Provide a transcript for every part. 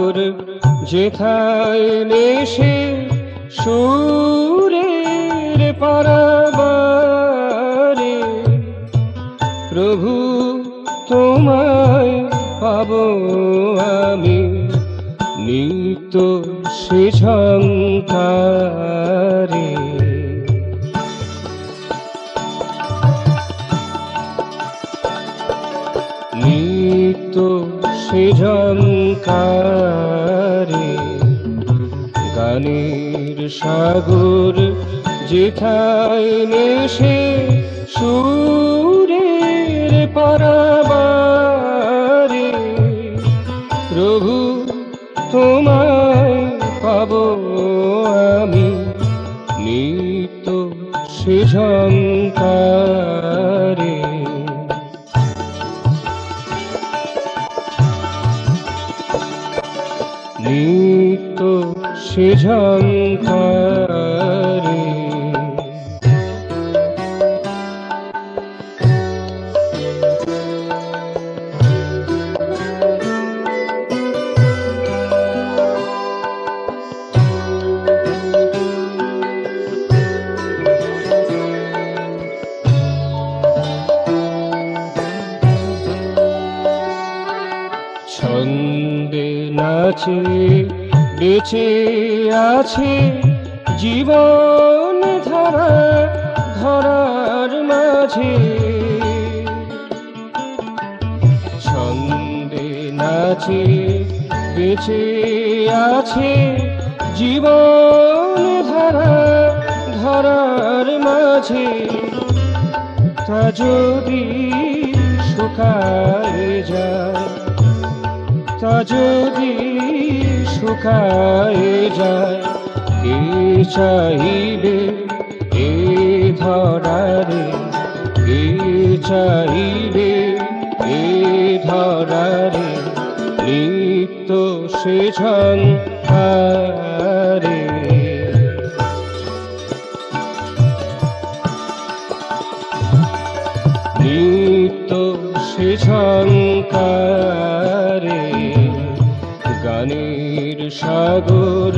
সাগর যেথায় নেশে সুরের পারাবারে প্রভু তোমায় পাব আমি নিত্য সে ঝংকারে। নিত্য সে ঝংকারে গানের সাগর যেথায় নেশে সুরের পারাবারে প্রভু তোমায় পাব আমি নিত্য সে ঝংকারে। নিত্য সে ঝংকারে। ছন্দে নাচে বেঁচে আছে জীবন ধারা ধরার মাঝে। ছন্দে নাচে বেঁচে আছে জীবন ধারা ধরার মাঝে। তা যদি শুকায় যায়, তা যদি শুকায় যায়, কে চাহিবে এ ধরারে, কে চাহিবে এ ধরারে নিত্য সে ঝংকারে। নিত্য সে ঝংকারে গানের সাগর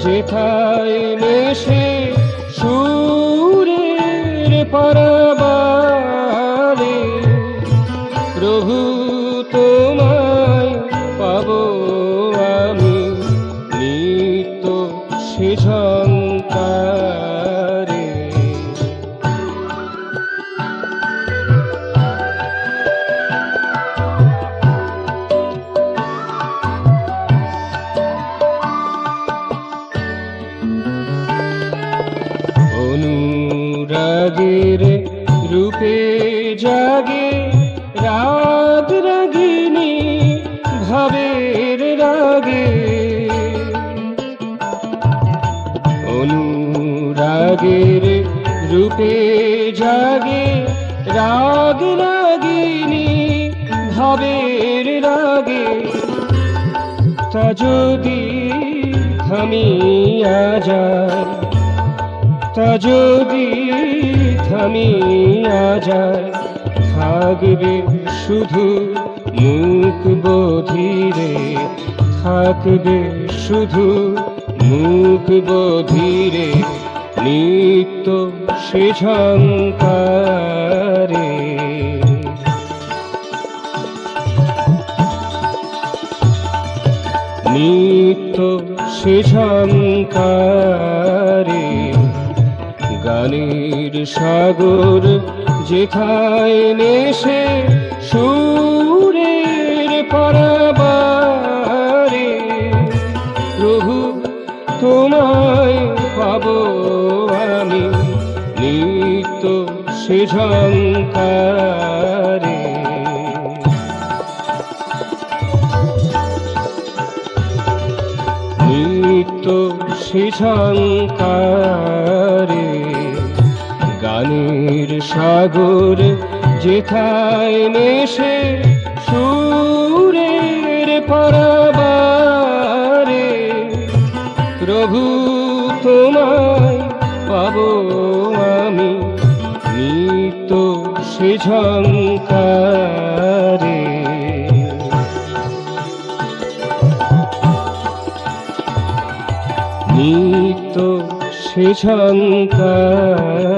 যেথায় নেশে সুরের পারাবারে প্রভু তোমায় পাব আমি নিত্য সে ঝংকারে। অনুরাগের রূপে জাগে রাগ রাগিনী ভাবের রাগে। অনুরাগের রূপে জাগে রাগ রাগিনী ভাবের রাগে। তা যদি থামিয়া যায়, তা যদি থামিয়া যায়, থাকবে শুধু মুখ বধিরে, থাকবে শুধু মুখ বধিরে নিত্য সে ঝংকারে। নিত্য সে ঝংকারে গানের সাগর যেথায় নেশে সুরের পারাবারে প্রভু তোমায় পাব আমি নিত্য সে ঝংকারে। নিত্য সে ঝংকারে গানের সাগর যেথায় নেশে সুরের পারাবারে প্রভু তোমায় পাব আমি নিত্য সে ঝংকারে। সে সন্তারে